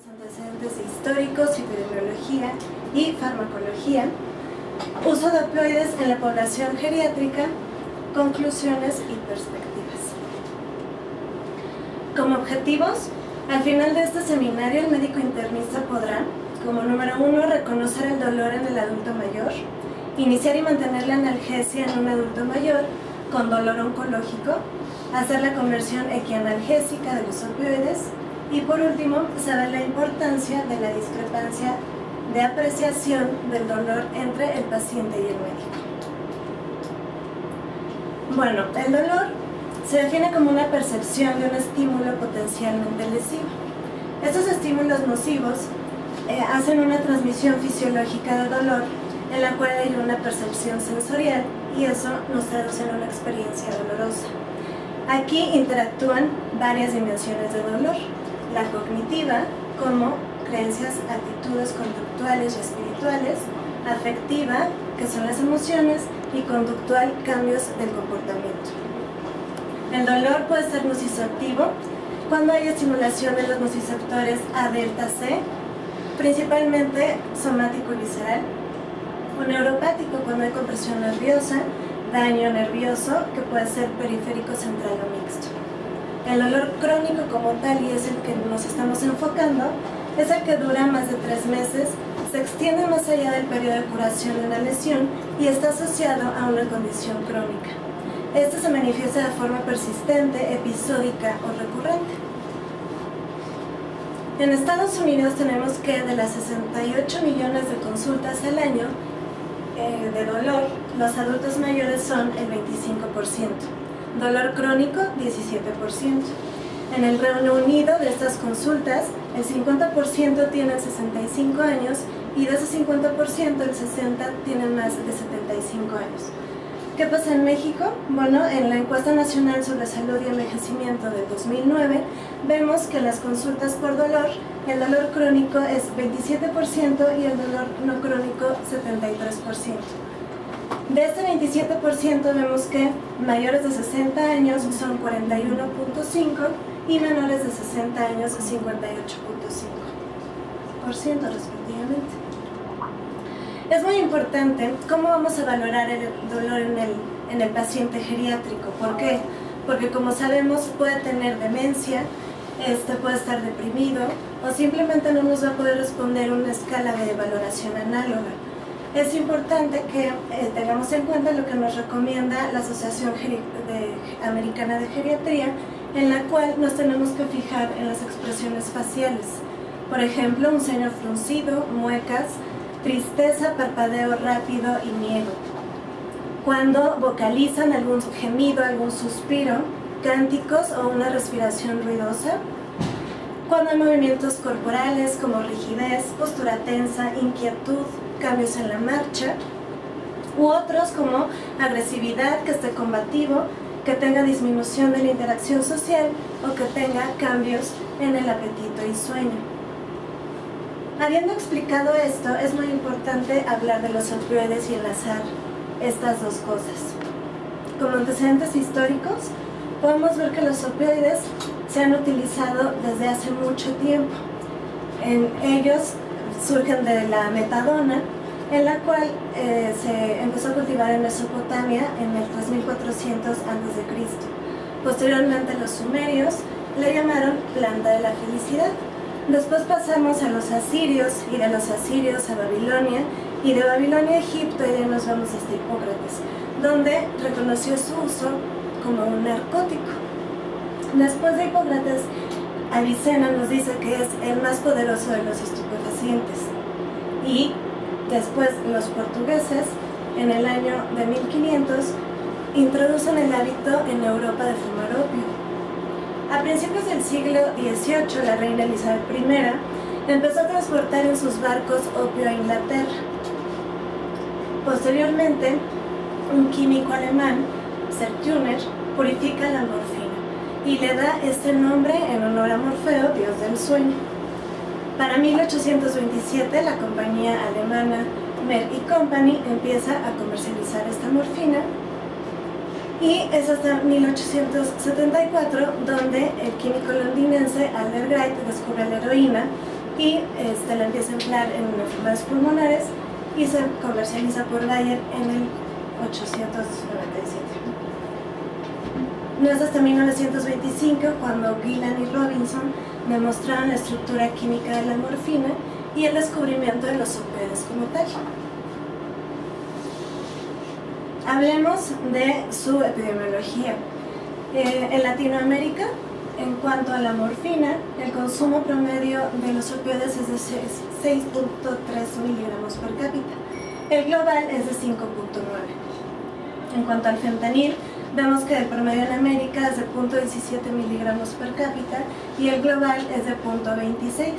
Antecedentes históricos, epidemiología y farmacología, uso de opioides en la población geriátrica, conclusiones y perspectivas. Como objetivos, al final de este seminario el médico internista podrá, como número 1, reconocer el dolor en el adulto mayor, iniciar y mantener la analgesia en un adulto mayor con dolor oncológico, hacer la conversión equianalgésica de los opioides y por último, saber la importancia de la discrepancia de apreciación del dolor entre el paciente y el médico. Bueno, el dolor se define como una percepción de un estímulo potencialmente lesivo. Estos estímulos nocivos hacen una transmisión fisiológica de dolor en la cual hay una percepción sensorial y eso nos traduce en una experiencia dolorosa. Aquí interactúan varias dimensiones de dolor. La cognitiva, como creencias, actitudes conductuales y espirituales, afectiva, que son las emociones, y conductual, cambios del comportamiento. El dolor puede ser nociceptivo cuando hay estimulación de los nociceptores A delta C, principalmente somático y visceral, o neuropático cuando hay compresión nerviosa, daño nervioso, que puede ser periférico, central o mixto. El dolor crónico como tal, y es el que nos estamos enfocando, es el que dura más de 3 meses, se extiende más allá del periodo de curación de una lesión y está asociado a una condición crónica. Este se manifiesta de forma persistente, episódica o recurrente. En Estados Unidos tenemos que de las 68 millones de consultas al año de dolor, los adultos mayores son el 25%. Dolor crónico, 17%. En el Reino Unido, de estas consultas, el 50% tienen 65 años y de ese 50%, el 60% tienen más de 75 años. ¿Qué pasa en México? Bueno, en la Encuesta Nacional sobre Salud y Envejecimiento del 2009, vemos que las consultas por dolor, el dolor crónico es 27% y el dolor no crónico 73%. De este 27% vemos que mayores de 60 años son 41.5% y menores de 60 años 58.5% respectivamente. Es muy importante cómo vamos a valorar el dolor en el paciente geriátrico. ¿Por qué? Porque como sabemos puede tener demencia, puede estar deprimido o simplemente no nos va a poder responder una escala de valoración análoga. Es importante que tengamos en cuenta lo que nos recomienda la Asociación Americana de Geriatría, en la cual nos tenemos que fijar en las expresiones faciales. Por ejemplo, un ceño fruncido, muecas, tristeza, parpadeo rápido y miedo. Cuando vocalizan algún gemido, algún suspiro, cánticos o una respiración ruidosa. Cuando hay movimientos corporales como rigidez, postura tensa, inquietud, cambios en la marcha, u otros como agresividad, que esté combativo, que tenga disminución de la interacción social o que tenga cambios en el apetito y sueño. Habiendo explicado esto, es muy importante hablar de los opioides y enlazar estas dos cosas. Como antecedentes históricos, podemos ver que los opioides se han utilizado desde hace mucho tiempo. En ellos surgen de la metadona, en la cual se empezó a cultivar en Mesopotamia en el 3400 a.C. Posteriormente los sumerios le llamaron planta de la felicidad. Después pasamos a los asirios y de los asirios a Babilonia y de Babilonia a Egipto y de nos vamos hasta Hipócrates, donde reconoció su uso como un narcótico. Después de Hipócrates, Avicena nos dice que es el más poderoso de los estupefacientes. Y después los portugueses, en el año de 1500, introducen el hábito en Europa de fumar opio. A principios del siglo XVIII, la reina Elizabeth I empezó a transportar en sus barcos opio a Inglaterra. Posteriormente, un químico alemán, Sertürner, purifica la morfina y le da este nombre en honor a Morfeo, dios del sueño. Para 1827, la compañía alemana Merck & Company empieza a comercializar esta morfina y es hasta 1874 donde el químico londinense Albert Wright descubre la heroína y la empieza a emplear en enfermedades pulmonares y se comercializa por Bayer en el 897. No es hasta 1925 cuando Gillan y Robinson demostraron la estructura química de la morfina y el descubrimiento de los opioides como tal. Hablemos de su epidemiología. En Latinoamérica, en cuanto a la morfina, el consumo promedio de los opioides es de 6.3 miligramos por cápita. El global es de 5.9. En cuanto al fentanil, vemos que el promedio en América es de 0.17 miligramos por cápita y el global es de 0.26.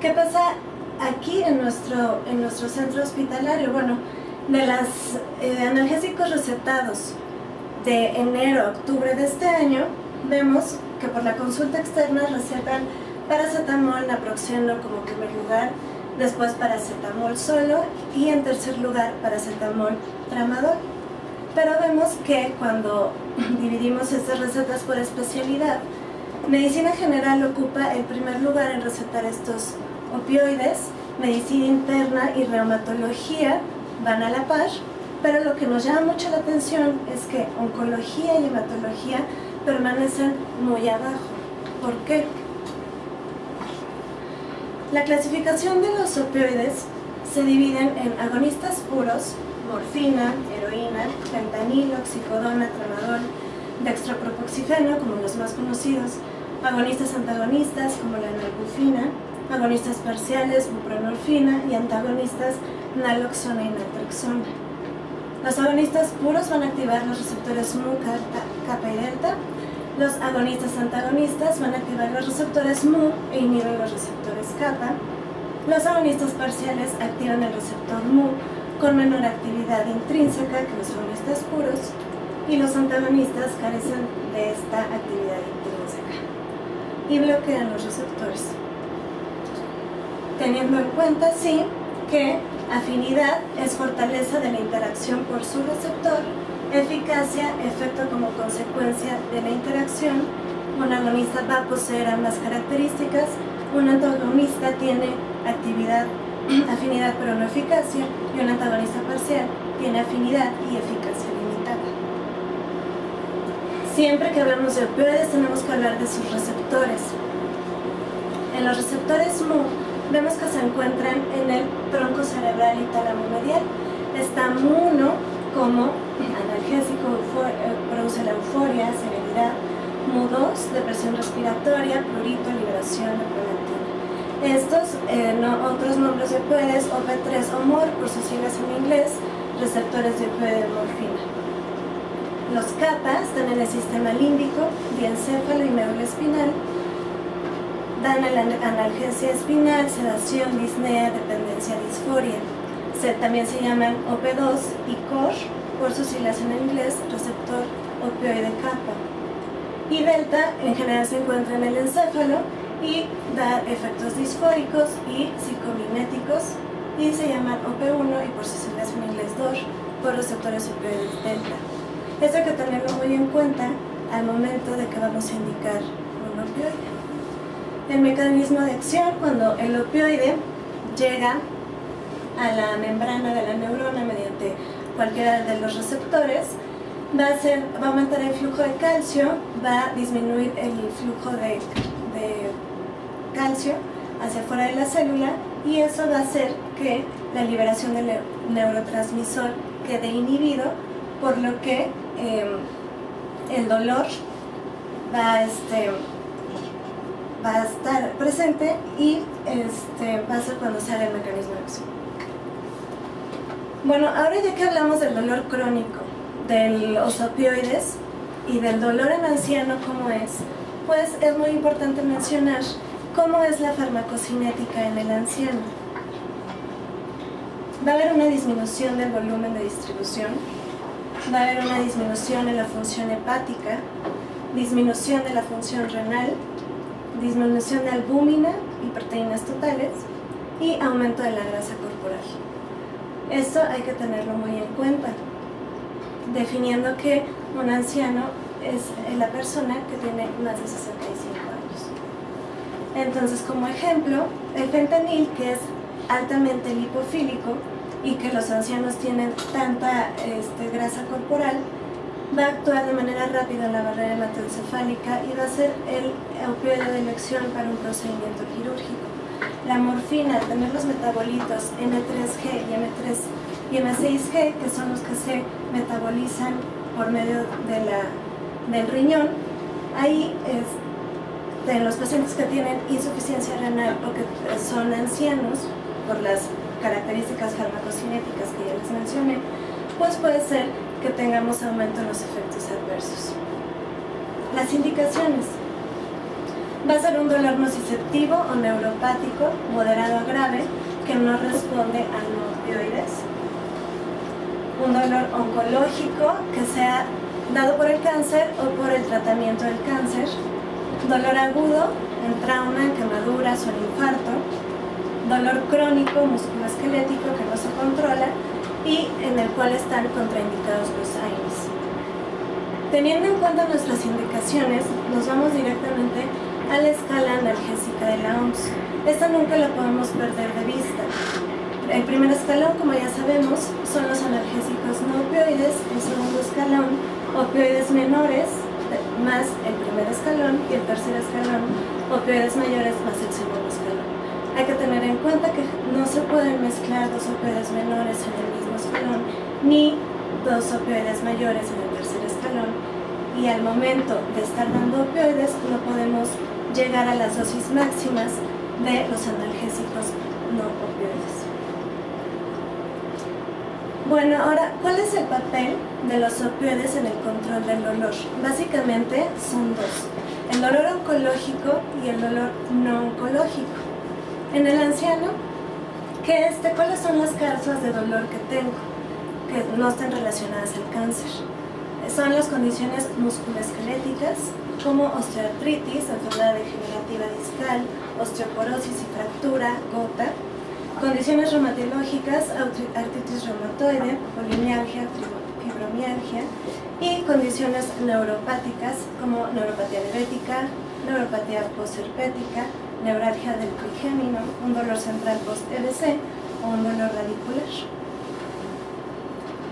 ¿Qué pasa aquí en nuestro centro hospitalario? Bueno, de los analgésicos recetados de enero a octubre de este año, vemos que por la consulta externa recetan paracetamol, naproxeno como primer lugar, después paracetamol solo y en tercer lugar paracetamol tramadol. Pero vemos que cuando dividimos estas recetas por especialidad, medicina general ocupa el primer lugar en recetar estos opioides, medicina interna y reumatología van a la par, pero lo que nos llama mucho la atención es que oncología y hematología permanecen muy abajo. ¿Por qué? La clasificación de los opioides se dividen en agonistas puros, morfina, heroína, fentanilo, oxicodona, tramadol, dextropropoxifeno, como los más conocidos, agonistas antagonistas, como la nalbufina, agonistas parciales, buprenorfina, y antagonistas, naloxona y naltrexona. Los agonistas puros van a activar los receptores mu, kappa y delta. Los agonistas antagonistas van a activar los receptores mu e inhiben los receptores kappa. Los agonistas parciales activan el receptor mu con menor actividad intrínseca que los agonistas puros, y los antagonistas carecen de esta actividad intrínseca y bloquean los receptores. Teniendo en cuenta, sí, que afinidad es fortaleza de la interacción por su receptor, eficacia, efecto como consecuencia de la interacción. Un agonista va a poseer ambas características. Un antagonista tiene afinidad pero no eficacia, y un antagonista parcial tiene afinidad y eficacia limitada. Siempre que hablamos de opioides tenemos que hablar de sus receptores. En los receptores mu vemos que se encuentran en el tronco cerebral y tálamo medial. Está mu1 como analgésico, produce la euforia, serenidad. mu2, depresión respiratoria, prurito, liberación de prolactina. Estos, otros nombres de opioides, OP3 o MOR, por sus siglas en inglés, receptores de opioide de morfina. Los kappa están en el sistema límbico, diencéfalo y médula espinal. Dan analgesia espinal, sedación, disnea, dependencia, disforia. También se llaman OP2 y COR, por sus siglas en inglés, receptor opioide kappa. Y delta en general se encuentra en el encéfalo y da efectos disfóricos y psicomiméticos, y se llaman OP1 y por sus siglas en inglés DOR, por receptores opioides delta. Esto hay que tenerlo muy en cuenta al momento de que vamos a indicar un opioide. El mecanismo de acción, cuando el opioide llega a la membrana de la neurona mediante cualquiera de los receptores, va a aumentar el flujo de calcio, va a disminuir el flujo de calcio hacia afuera de la célula, y eso va a hacer que la liberación del neurotransmisor quede inhibido, por lo que el dolor va a estar presente y va a ser cuando sale el mecanismo de acción. Bueno, ahora ya que hablamos del dolor crónico, de los opioides y del dolor en anciano como es, pues es muy importante mencionar cómo es la farmacocinética en el anciano. Va a haber una disminución del volumen de distribución, va a haber una disminución en la función hepática, disminución de la función renal, disminución de albúmina y proteínas totales, y aumento de la grasa corporal. Esto hay que tenerlo muy en cuenta, definiendo que un anciano es la persona que tiene más de 65 años. Entonces, como ejemplo, el fentanil, que es altamente lipofílico y que los ancianos tienen tanta grasa corporal, va a actuar de manera rápida en la barrera hematoencefálica y va a ser el opioide de elección para un procedimiento quirúrgico. La morfina, al tener los metabolitos M3G y M6G, que son los que se metabolizan por medio del riñón, ahí en los pacientes que tienen insuficiencia renal o que son ancianos, por las características farmacocinéticas que ya les mencioné, pues puede ser que tengamos aumento en los efectos adversos. Las indicaciones. Va a ser un dolor nociceptivo o neuropático, moderado a grave, que no responde a no opioides. Un dolor oncológico que sea dado por el cáncer o por el tratamiento del cáncer. Dolor agudo en trauma, en quemaduras o en infarto. Dolor crónico musculoesquelético que no se controla y en el cual están contraindicados los AINES. Teniendo en cuenta nuestras indicaciones, nos vamos directamente a la escala analgésica de la OMS. Esta nunca la podemos perder de vista. El primer escalón, como ya sabemos, son los analgésicos no opioides. El segundo escalón, opioides menores, más el primer escalón, y el tercer escalón, opioides mayores más el segundo escalón. Hay que tener en cuenta que no se pueden mezclar dos opioides menores en el mismo escalón, ni dos opioides mayores en el tercer escalón. Y al momento de estar dando opioides, no podemos llegar a las dosis máximas de los analgésicos no opioides. Bueno, ahora, ¿cuál es el papel de los opioides en el control del dolor? Básicamente son dos: el dolor oncológico y el dolor no oncológico. En el anciano, ¿cuáles son las causas de dolor que tengo que no están relacionadas al cáncer? Son las condiciones musculoesqueléticas como osteoartritis, enfermedad degenerativa discal, osteoporosis y fractura, gota, condiciones reumatológicas, artritis reumatoide, polimialgia, fibromialgia, y condiciones neuropáticas como neuropatía diabética, neuropatía postherpética, neuralgia del trigémino, un dolor central post-EBC o un dolor radicular.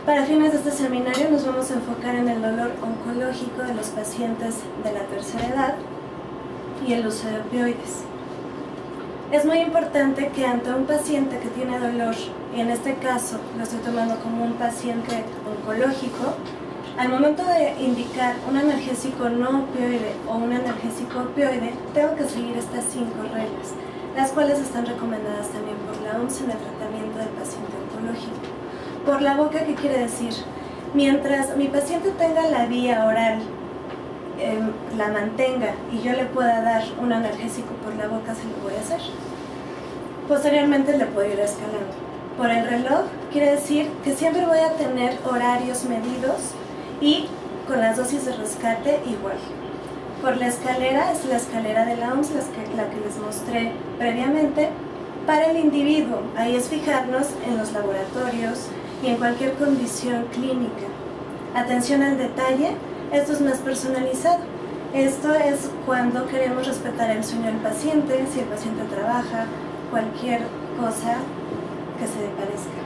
Para fines de este seminario nos vamos a enfocar en el dolor oncológico de los pacientes de la tercera edad y el uso de opioides. Es muy importante que ante un paciente que tiene dolor, y en este caso lo estoy tomando como un paciente oncológico, al momento de indicar un analgésico no opioide o un analgésico opioide, tengo que seguir estas 5 reglas, las cuales están recomendadas también por la OMS en el tratamiento del paciente oncológico. Por la boca, ¿qué quiere decir? Mientras mi paciente tenga la vía oral, la mantenga y yo le pueda dar un analgésico por la boca, se lo voy a hacer. Posteriormente le puedo ir escalando. Por el reloj, quiere decir que siempre voy a tener horarios medidos y con las dosis de rescate igual. Por la escalera, es la escalera de la OMS, la que les mostré previamente. Para el individuo, ahí es fijarnos en los laboratorios y en cualquier condición clínica. Atención al detalle, esto es más personalizado. Esto es cuando queremos respetar el sueño del paciente, si el paciente trabaja, cualquier cosa que se le parezca.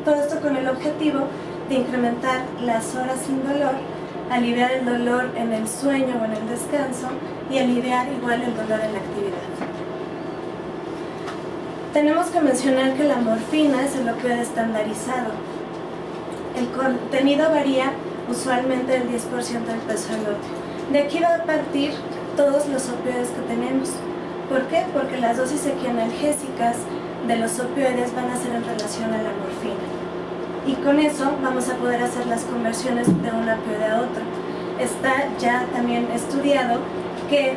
Todo esto con el objetivo de incrementar las horas sin dolor, aliviar el dolor en el sueño o en el descanso y aliviar igual el dolor en la actividad. Tenemos que mencionar que la morfina es el opioide estandarizado. El contenido varía usualmente del 10% del peso del opio. De aquí va a partir todos los opioides que tenemos. ¿Por qué? Porque las dosis equianalgésicas de los opioides van a ser en relación a la morfina. Y con eso vamos a poder hacer las conversiones de un opioide a otro. Está ya también estudiado que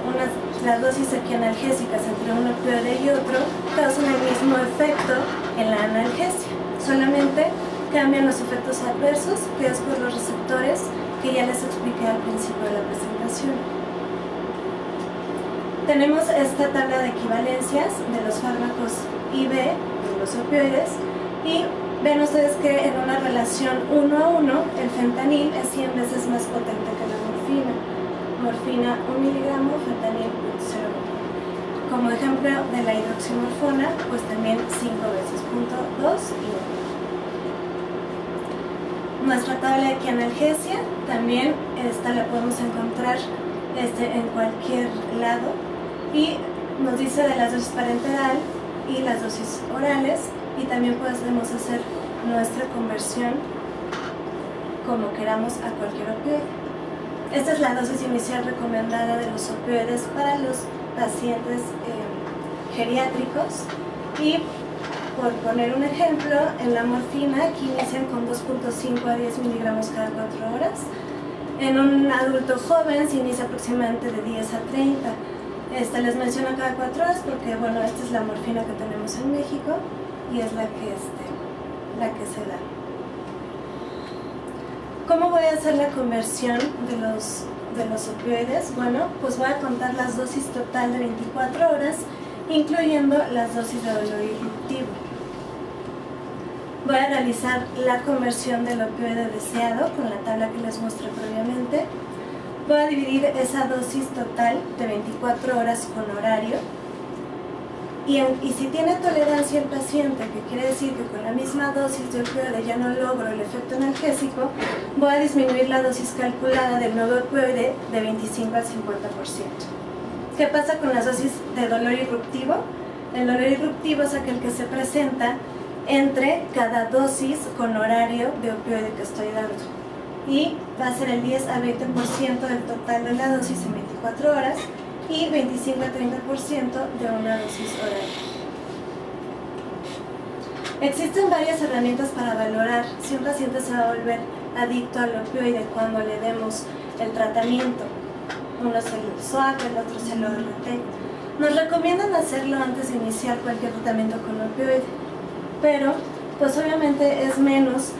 las dosis equianalgésicas entre un opioide y otro causan el mismo efecto en la analgesia. Solamente cambian los efectos adversos, que es por los receptores que ya les expliqué al principio de la presentación. Tenemos esta tabla de equivalencias de los fármacos IV, de los opioides, y ven ustedes que en una relación 1 a 1, el fentanil es 100 veces más potente que la morfina. Morfina 1 miligramo, fentanil 0,1. como ejemplo de la hidroximorfona, pues también 5 veces, punto 2 y 1. Nuestra tabla de analgesia también esta la podemos encontrar en cualquier lado y nos dice de las dosis parenteral y las dosis orales, y también podemos hacer nuestra conversión como queramos a cualquier opioide. Esta es la dosis inicial recomendada de los opioides para los pacientes geriátricos, y por poner un ejemplo, en la morfina aquí inician con 2.5 a 10 miligramos cada 4 horas. En un adulto joven se inicia aproximadamente de 10 a 30. Les menciono cada 4 horas porque, bueno, esta es la morfina que tenemos en México y es la que se da. ¿Cómo voy a hacer la conversión de los opioides? Bueno, pues voy a contar las dosis total de 24 horas, incluyendo las dosis de dolor irruptivo. Voy a realizar la conversión del opioide deseado con la tabla que les mostré previamente. Voy a dividir esa dosis total de 24 horas con horario. Y si tiene tolerancia el paciente, que quiere decir que con la misma dosis de opioide ya no logro el efecto analgésico, voy a disminuir la dosis calculada del nuevo opioide de 25 al 50%. ¿Qué pasa con las dosis de dolor irruptivo? El dolor irruptivo es aquel que se presenta entre cada dosis con horario de opioide que estoy dando. Y va a ser el 10 a 20% del total de la dosis en 24 horas y 25 a 30% de una dosis oral. Existen varias herramientas para valorar si un paciente se va a volver adicto al opioide cuando le demos el tratamiento. Uno es el SOAP, el otro es el ORT. Nos recomiendan hacerlo antes de iniciar cualquier tratamiento con opioide, pero pues obviamente es menos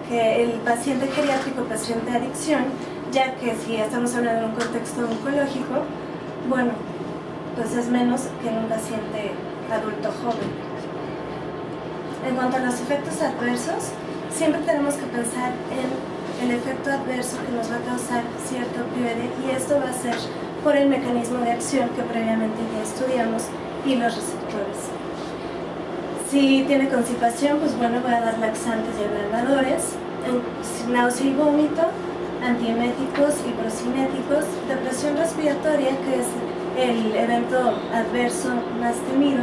que el paciente geriátrico presente adicción, ya que si estamos hablando de un contexto oncológico, bueno, pues es menos que en un paciente adulto joven. En cuanto a los efectos adversos, siempre tenemos que pensar en el efecto adverso que nos va a causar cierto opioide, y esto va a ser por el mecanismo de acción que previamente ya estudiamos y los receptores. Si tiene constipación, pues bueno, voy a dar laxantes y ablandadores, náusea y vómito, antieméticos y procinéticos. Depresión respiratoria, que es el evento adverso más temido,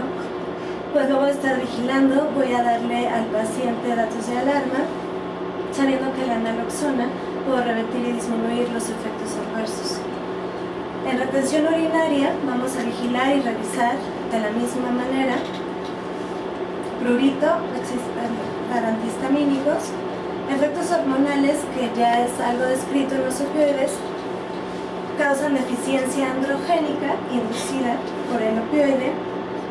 pues lo voy a estar vigilando. Voy a darle al paciente datos de alarma, sabiendo que la naloxona puede revertir y disminuir los efectos adversos. En retención urinaria vamos a vigilar y revisar de la misma manera. Prurito, para antihistamínicos, efectos hormonales, que ya es algo descrito en los opioides, causan deficiencia androgénica inducida por el opioide,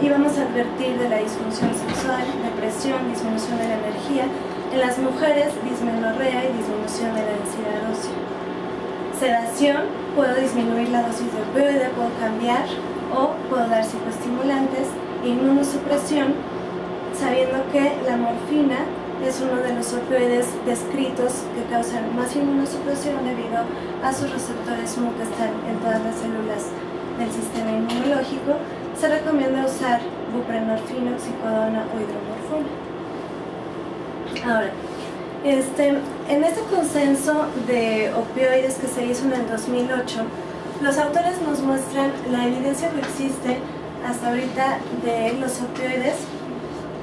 y vamos a advertir de la disfunción sexual, depresión, disminución de la energía, en las mujeres dismenorrea y disminución de la densidad ósea. Sedación, puedo disminuir la dosis de opioide, puedo cambiar o puedo dar psicoestimulantes. Inmunosupresión, sabiendo que la morfina es uno de los opioides descritos que causan más inmunosupresión debido a sus receptores MU que están en todas las células del sistema inmunológico. Se recomienda usar buprenorfina, oxicodona o hidromorfona. Ahora, en este consenso de opioides que se hizo en el 2008, los autores nos muestran la evidencia que existe hasta ahorita de los opioides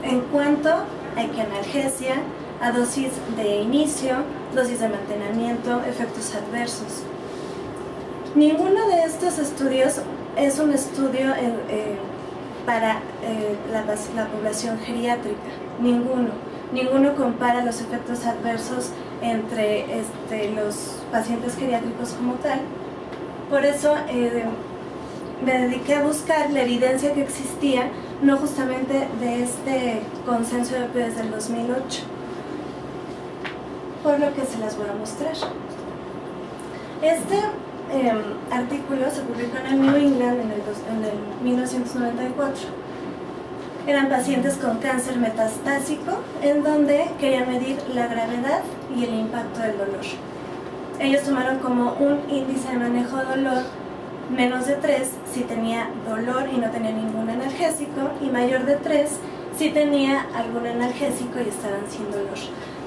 en cuanto a analgesia, a dosis de inicio, dosis de mantenimiento, efectos adversos. Ninguno de estos estudios es un estudio para la población geriátrica. Ninguno compara los efectos adversos entre los pacientes geriátricos como tal. Por eso me dediqué a buscar la evidencia que existía, no justamente de este consenso de opioides del 2008, por lo que se las voy a mostrar. Este artículo se publicó en el New England en el 1994. Eran pacientes con cáncer metastásico, en donde querían medir la gravedad y el impacto del dolor. Ellos tomaron como un índice de manejo de dolor menos de 3 si tenía dolor y no tenía ningún analgésico, y mayor de 3 si tenía algún analgésico y estaban sin dolor.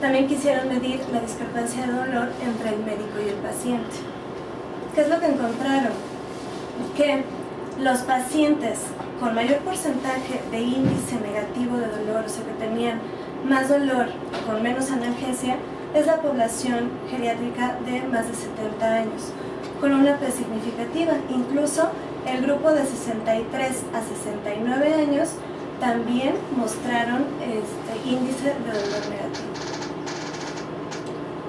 También quisieron medir la discrepancia de dolor entre el médico y el paciente. ¿Qué es lo que encontraron? Que los pacientes con mayor porcentaje de índice negativo de dolor, o sea que tenían más dolor con menos analgesia, es la población geriátrica de más de 70 años, con una P significativa. Incluso el grupo de 63 a 69 años también mostraron índice de dolor negativo.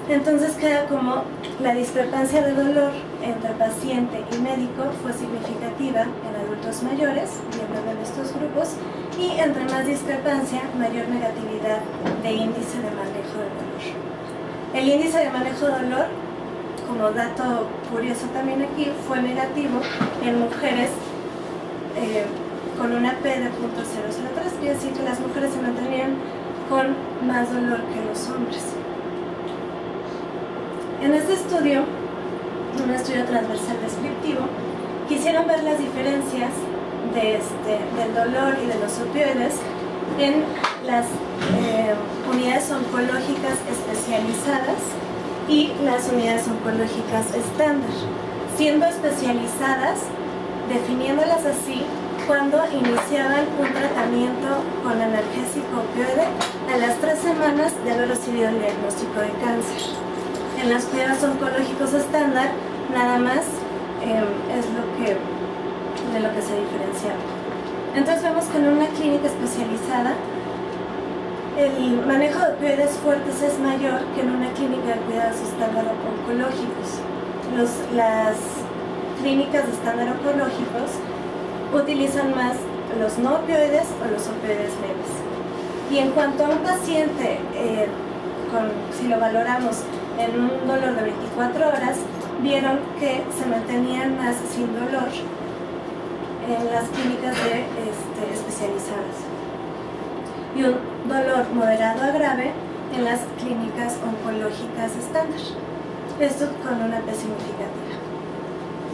Entonces queda como la discrepancia de dolor entre paciente y médico fue significativa en adultos mayores, viendo en estos grupos, y entre más discrepancia, mayor negatividad de índice de manejo de dolor. El índice de manejo de dolor, como dato curioso también aquí, fue negativo en mujeres con una P de 0.003, quiere decir que las mujeres se mantenían con más dolor que los hombres. En este estudio, un estudio transversal descriptivo, quisieron ver las diferencias del dolor y de los opioides en las unidades oncológicas especializadas y las unidades oncológicas estándar, siendo especializadas, definiéndolas así, cuando iniciaban un tratamiento con analgésico opioide a las 3 semanas de haber recibido el diagnóstico de cáncer. En los cuidados oncológicos estándar, nada más es de lo que se diferenciaba. Entonces vemos que en una clínica especializada, el manejo de opioides fuertes es mayor que en una clínica de cuidados estándar oncológicos. Las clínicas de estándar oncológicos utilizan más los no opioides o los opioides leves. Y en cuanto a un paciente, si lo valoramos en un dolor de 24 horas, vieron que se mantenían más sin dolor en las clínicas especializadas y un dolor moderado a grave en las clínicas oncológicas estándar, esto con una P significativa.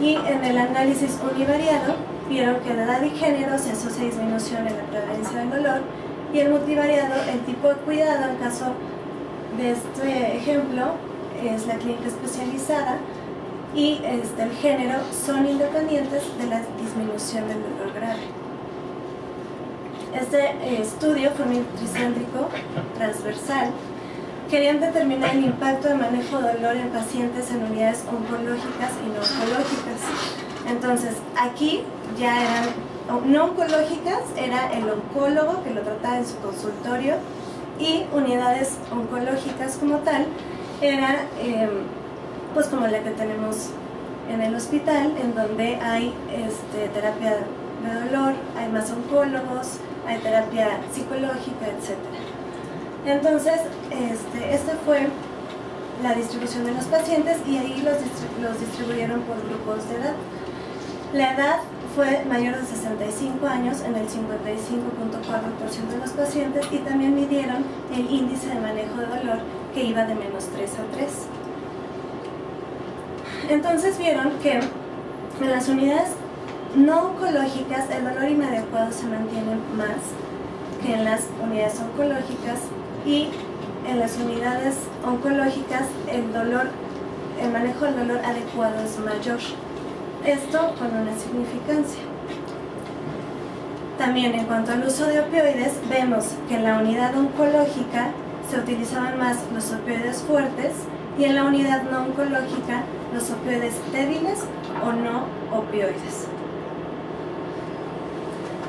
Y en el análisis univariado vieron que de edad y género se asocia disminución en la prevalencia del dolor, y el multivariado, el tipo de cuidado en caso de este ejemplo es la clínica especializada, y el género son independientes de la disminución del dolor grave. Este estudio fue multicéntrico, transversal. Querían determinar el impacto de manejo de dolor en pacientes en unidades oncológicas y no oncológicas. Entonces, aquí ya eran no oncológicas, era el oncólogo que lo trataba en su consultorio, y unidades oncológicas como tal era pues como la que tenemos en el hospital, en donde hay terapia de dolor, hay más oncólogos, hay terapia psicológica, etc. Entonces, esta fue la distribución de los pacientes, y ahí los distribuyeron por grupos de edad. La edad fue mayor de 65 años en el 55.4% de los pacientes, y también midieron el índice de manejo de dolor, que iba de -3 a 3. Entonces vieron que en las unidades no oncológicas el dolor inadecuado se mantiene más que en las unidades oncológicas, y en las unidades oncológicas el manejo del dolor adecuado es mayor. Esto con una significancia. También en cuanto al uso de opioides, vemos que en la unidad oncológica se utilizaban más los opioides fuertes, y en la unidad no oncológica los opioides débiles o no opioides.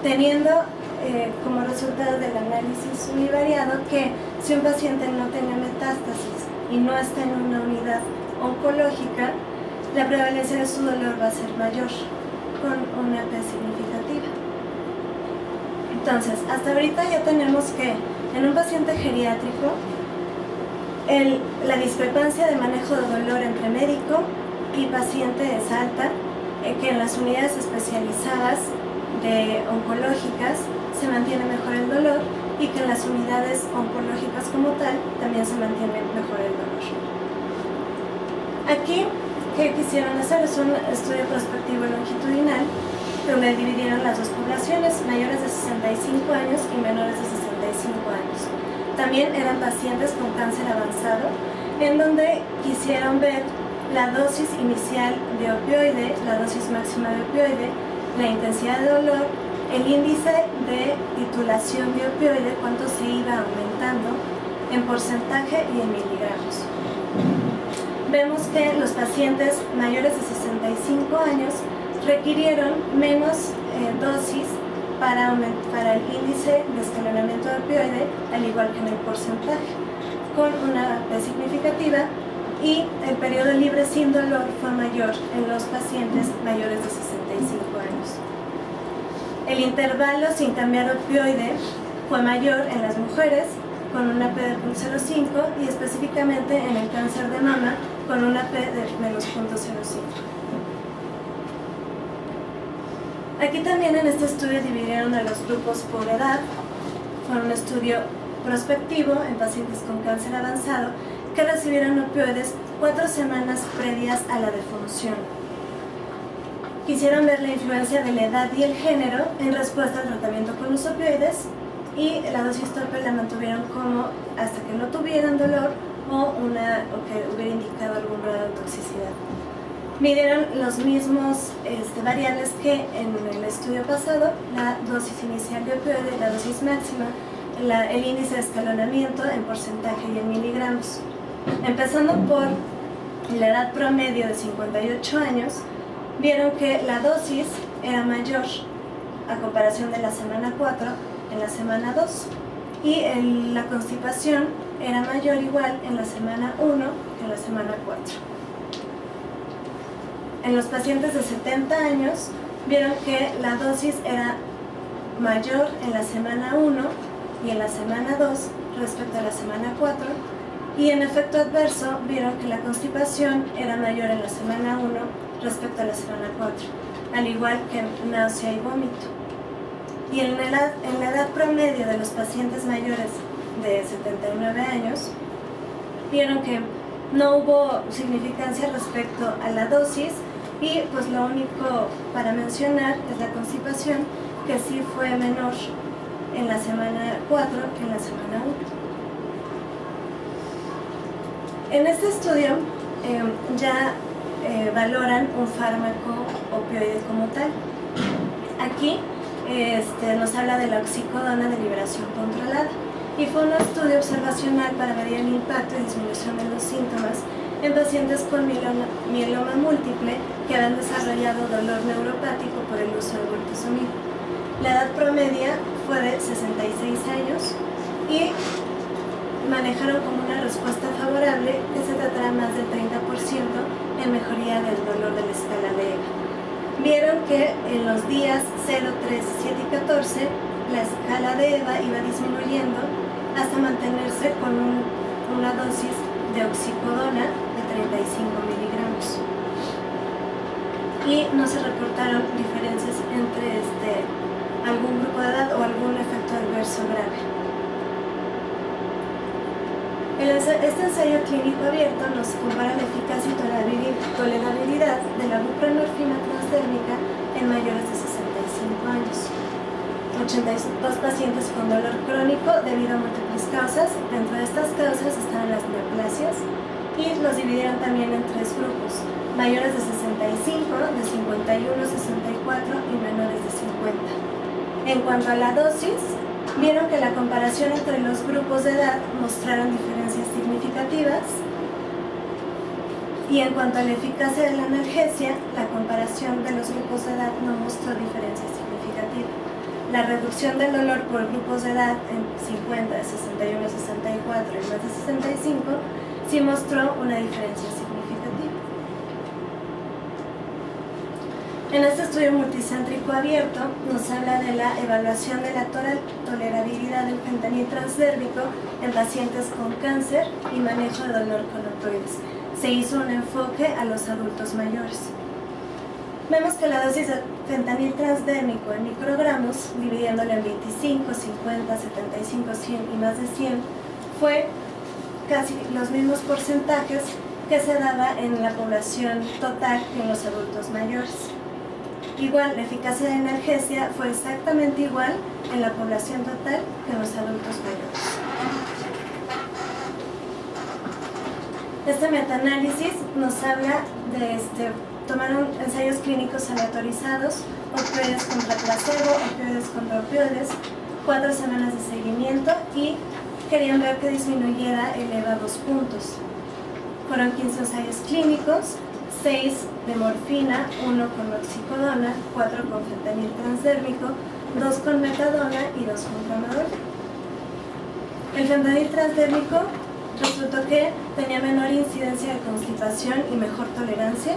Teniendo como resultado del análisis univariado que si un paciente no tiene metástasis y no está en una unidad oncológica, la prevalencia de su dolor va a ser mayor, con una P significativa. Entonces, hasta ahorita ya tenemos que en un paciente geriátrico, la discrepancia de manejo de dolor entre médico y paciente es alta, que en las unidades especializadas de oncológicas se mantiene mejor el dolor, y que en las unidades oncológicas como tal también se mantiene mejor el dolor. Aquí ¿qué quisieron hacer? Es un estudio prospectivo longitudinal donde dividieron las dos poblaciones, mayores de 65 años y menores de 65 años. También eran pacientes con cáncer avanzado, en donde quisieron ver la dosis inicial de opioide, la dosis máxima de opioide, la intensidad de dolor, el índice de titulación de opioide, cuánto se iba aumentando en porcentaje y en miligramos. Vemos que los pacientes mayores de 65 años requirieron menos dosis para el índice de escalonamiento de opioide, al igual que en el porcentaje, con una P significativa, y el periodo libre sin dolor fue mayor en los pacientes mayores de 65 años. El intervalo sin cambiar opioide fue mayor en las mujeres, con una P de 0.05, y específicamente en el cáncer de mama, con una P de menos 0.05. Aquí también en este estudio dividieron a los grupos por edad. Fue un estudio prospectivo en pacientes con cáncer avanzado que recibieron opioides 4 semanas previas a la defunción. Quisieron ver la influencia de la edad y el género en respuesta al tratamiento con los opioides, y la dosis tope la mantuvieron como hasta que no tuvieran dolor o que hubiera indicado algún grado de toxicidad. Midieron los mismos variables que en el estudio pasado, la dosis inicial de opioide, la dosis máxima, el índice de escalonamiento en porcentaje y en miligramos. Empezando por la edad promedio de 58 años, vieron que la dosis era mayor a comparación de la semana 4 en la semana 2, y la constipación era mayor igual en la semana 1 que en la semana 4. En los pacientes de 70 años vieron que la dosis era mayor en la semana 1 y en la semana 2 respecto a la semana 4, y en efecto adverso vieron que la constipación era mayor en la semana 1 respecto a la semana 4, al igual que náusea y vómito. Y en la edad promedio de los pacientes mayores de 79 años, vieron que no hubo significancia respecto a la dosis, y pues lo único para mencionar es la constipación, que sí fue menor en la semana 4 que en la semana 1. En este estudio valoran un fármaco opioide como tal. Aquí nos habla de la oxicodona de liberación controlada, y fue un estudio observacional para medir el impacto y disminución de los síntomas en pacientes con mieloma múltiple que habían desarrollado dolor neuropático por el uso de bortezomib. La edad promedia fue de 66 años y manejaron como una respuesta favorable que se tratará más del 30% en mejoría del dolor de la escala de EVA. Vieron que en los días 0, 3, 7 y 14 la escala de EVA iba disminuyendo hasta mantenerse con una dosis de oxicodona de 35 miligramos. Y no se reportaron diferencias entre algún grupo de edad o algún efecto adverso grave. Este ensayo clínico abierto nos compara la eficacia y tolerabilidad de la buprenorfina transdérmica en mayores de 65 años. 82 pacientes con dolor crónico debido a múltiples causas. Dentro de estas causas están las neoplasias, y los dividieron también en 3 grupos: mayores de 65, de 51 a 64 y menores de 50. En cuanto a la dosis, vieron que la comparación entre los grupos de edad mostraron diferencias significativas, y en cuanto a la eficacia de la analgesia, la comparación de los grupos de edad no mostró diferencias significativas. La reducción del dolor por grupos de edad en 50, de 61 a 64 y más de 65 sí mostró una diferencia significativa. En este estudio multicéntrico abierto nos habla de la evaluación de la tolerabilidad del fentanil transdérmico en pacientes con cáncer y manejo de dolor con opioides. Se hizo un enfoque a los adultos mayores. Vemos que la dosis de fentanil transdérmico en microgramos, dividiéndola en 25, 50, 75, 100 y más de 100, fue casi los mismos porcentajes que que se daba en la población total que en los adultos mayores. Igual, la eficacia de analgesia fue exactamente igual en la población total que en los adultos mayores. Este metaanálisis nos habla de tomaron ensayos clínicos aleatorizados, opioides contra placebo, opioides contra opioides, 4 semanas de seguimiento y querían ver que disminuyera el EVA 2 puntos. Fueron 15 ensayos clínicos, 6 de morfina, 1 con oxicodona, 4 con fentanil transdérmico, 2 con metadona y 2 con tramadol. El fentanil transdérmico resultó que tenía menor incidencia de constipación y mejor tolerancia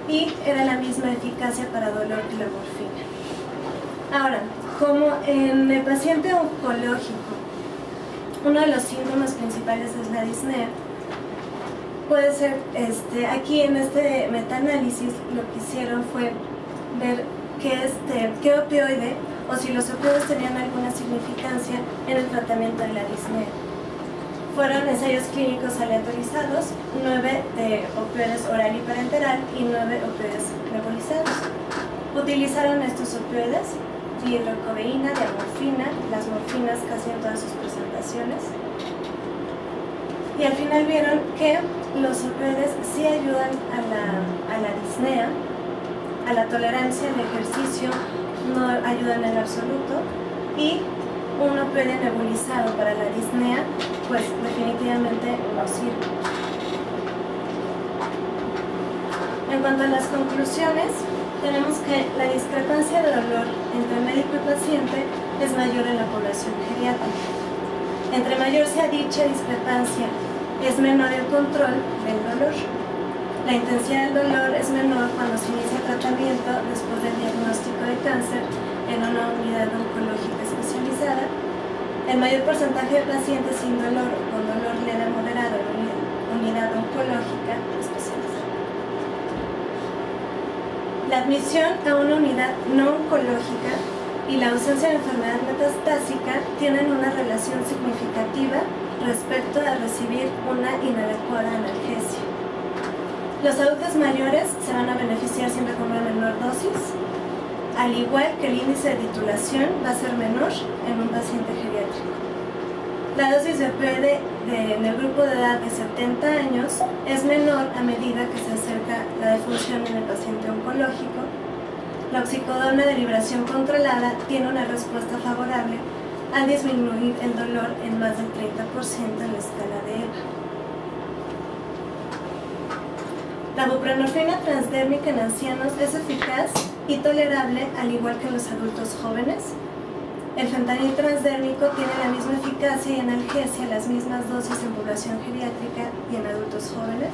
y era la misma eficacia para dolor que la morfina. Ahora, como en el paciente oncológico, uno de los síntomas principales es la disnea, puede ser, aquí en este metaanálisis lo que hicieron fue ver qué opioide o si los opioides tenían alguna significancia en el tratamiento de la disnea. Fueron ensayos clínicos aleatorizados, 9 de opioides oral y parenteral y 9 opioides nebulizados. Utilizaron estos opioides, dihidrocodeína, diamorfina, las morfinas casi en todas sus presentaciones. Y al final vieron que los opioides sí ayudan a la disnea, a la tolerancia al ejercicio, no ayudan en absoluto, y un opioide nebulizado para la disnea, pues definitivamente no sirve. En cuanto a las conclusiones, tenemos que la discrepancia de dolor entre médico y paciente es mayor en la población geriátrica. Entre mayor sea dicha discrepancia, es menor el control del dolor. La intensidad del dolor es menor cuando se inicia tratamiento después del diagnóstico de cáncer en una unidad oncológica especializada. El mayor porcentaje de pacientes sin dolor o con dolor leve a moderado en unidad oncológica especializada. La admisión a una unidad no oncológica y la ausencia de enfermedad metastásica tienen una relación significativa respecto a recibir una inadecuada analgesia. Los adultos mayores se van a beneficiar siempre con una menor dosis, al igual que el índice de titulación va a ser menor en un paciente geriátrico. La dosis de opioide en el grupo de edad de 70 años es menor a medida que se acerca la defunción en el paciente oncológico. La oxicodona de liberación controlada tiene una respuesta favorable al disminuir el dolor en más del 30% en la escala de EVA. La buprenorfina transdérmica en ancianos es eficaz y tolerable al igual que en los adultos jóvenes. El fentanil transdérmico tiene la misma eficacia y analgesia, las mismas dosis en población geriátrica y en adultos jóvenes,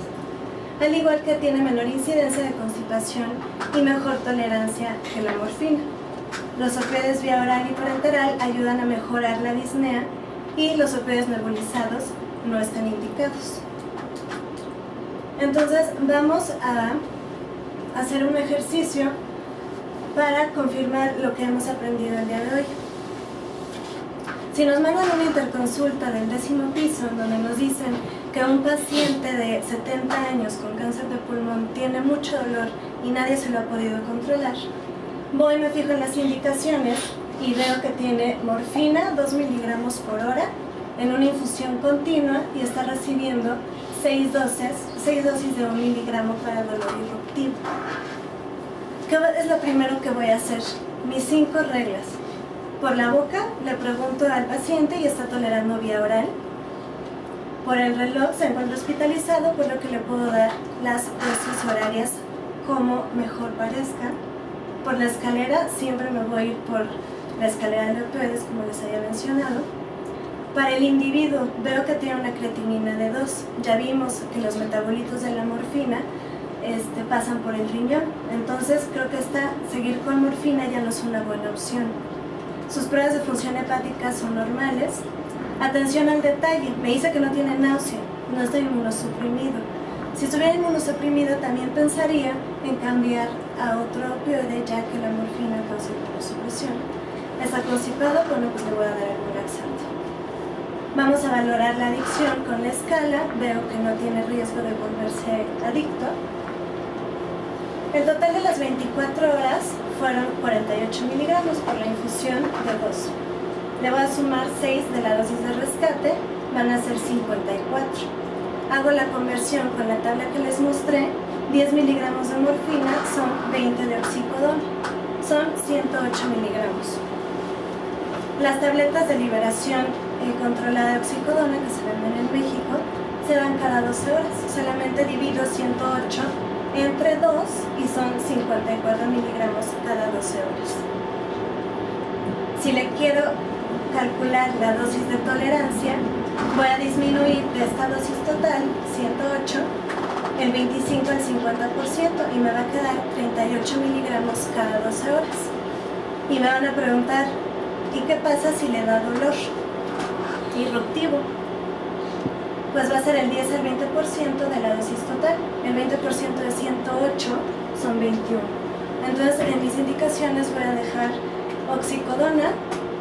al igual que tiene menor incidencia de constipación y mejor tolerancia que la morfina. Los opioides vía oral y parenteral ayudan a mejorar la disnea y los opioides nebulizados no están indicados. Entonces vamos a hacer un ejercicio para confirmar lo que hemos aprendido el día de hoy. Si nos mandan una interconsulta del 10º piso donde nos dicen que un paciente de 70 años con cáncer de pulmón tiene mucho dolor y nadie se lo ha podido controlar, voy y me fijo en las indicaciones y veo que tiene morfina 2 miligramos por hora en una infusión continua y está recibiendo 6 dosis de 1 miligramo para dolor irruptivo. ¿Qué es lo primero que voy a hacer? Mis 5 reglas. Por la boca le pregunto al paciente y está tolerando vía oral. Por el reloj se encuentra hospitalizado, por lo que le puedo dar las dosis horarias como mejor parezca. Por la escalera siempre me voy a ir por la escalera de opioides, como les había mencionado. Para el individuo veo que tiene una creatinina de 2. Ya vimos que los metabolitos de la morfina pasan por el riñón. Entonces creo que seguir con morfina ya no es una buena opción. Sus pruebas de función hepática son normales. Atención al detalle, me dice que no tiene náusea, no está inmunosuprimido. Si estuviera inmunosuprimido también pensaría en cambiar a otro opioide ya que la morfina causa inmunosupresión. Está constipado, bueno, pues le voy a dar algún laxante. Vamos a valorar la adicción con la escala, veo que no tiene riesgo de volverse adicto. El total de las 24 horas fueron 48 miligramos por la infusión de 2. Le voy a sumar 6 de la dosis de rescate, van a ser 54. Hago la conversión con la tabla que les mostré, 10 miligramos de morfina son 20 de oxicodona, son 108 miligramos. Las tabletas de liberación controlada de oxicodona que se venden en México se dan cada 12 horas, solamente divido 108 entre 2 y son 54 miligramos cada 12 horas. Si le quiero calcular la dosis de tolerancia, voy a disminuir de esta dosis total, 108, el 25 al 50% y me va a quedar 38 miligramos cada 12 horas. Y me van a preguntar, ¿y qué pasa si le da dolor irruptivo? Pues va a ser el 10 al 20% de la dosis total. El 20% de 108 son 21. Entonces, en mis indicaciones voy a dejar oxicodona,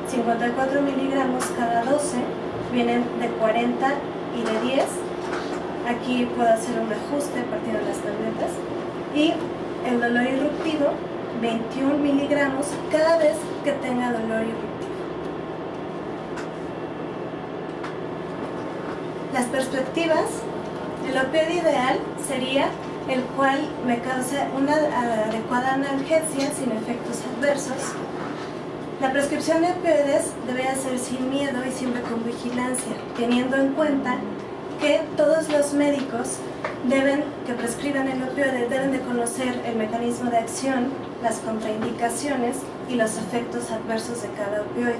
54 miligramos cada 12, vienen de 40 y de 10. Aquí puedo hacer un ajuste a partir de las tabletas. Y el dolor irruptivo, 21 miligramos cada vez que tenga dolor irruptivo. Las perspectivas, el opioide ideal sería el cual me cause una adecuada analgesia sin efectos adversos. La prescripción de opioides debe ser sin miedo y siempre con vigilancia, teniendo en cuenta que todos los médicos que prescriban el opioide deben de conocer el mecanismo de acción, las contraindicaciones y los efectos adversos de cada opioide.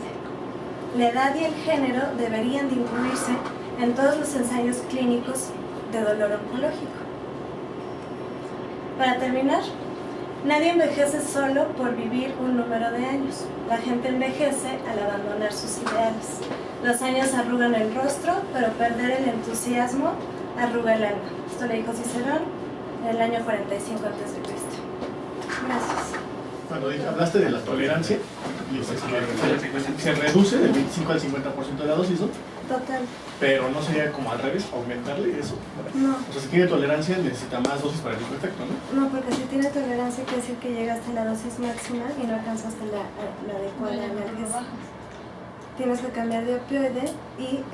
La edad y el género deberían de incluirse en todos los ensayos clínicos de dolor oncológico. Para terminar, nadie envejece solo por vivir un número de años. La gente envejece al abandonar sus ideales. Los años arrugan el rostro, pero perder el entusiasmo arruga el alma. Esto lo dijo Cicerón en el año 45 a.C. Gracias. Cuando hablaste de la tolerancia, se reduce del 25 al 50% de la dosis, ¿no? Total. Pero no sería como al revés, aumentarle eso. No. O sea, si tiene tolerancia, necesita más dosis para el mismo efecto, ¿no? No, porque si tiene tolerancia quiere decir que llegaste a la dosis máxima y no alcanzaste la adecuada analgesia. Tienes que cambiar de opioide y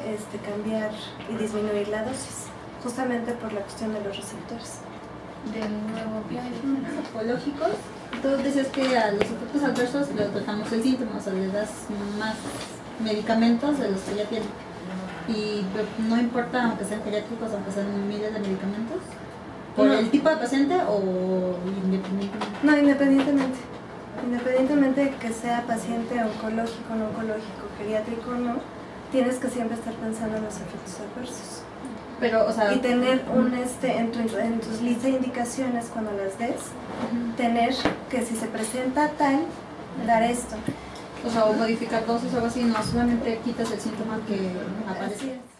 cambiar y disminuir la dosis, justamente por la cuestión de los receptores. Del nuevo opioide. Oncológicos, tú decías que a los efectos adversos le tratamos el síntoma, o sea, le das más medicamentos de los que ya tiene. Y no importa, aunque sean geriátricos, aunque sean miles de medicamentos, ¿por el tipo de paciente o independientemente? No, independientemente. Independientemente de que sea paciente oncológico, no oncológico, geriátrico o no, tienes que siempre estar pensando en los efectos adversos. Pero, o sea, y tener en tus listas de indicaciones cuando las des, tener que si se presenta tal, dar esto. o sea, o modificar dosis o algo así, no solamente quitas el síntoma que aparece. Así es.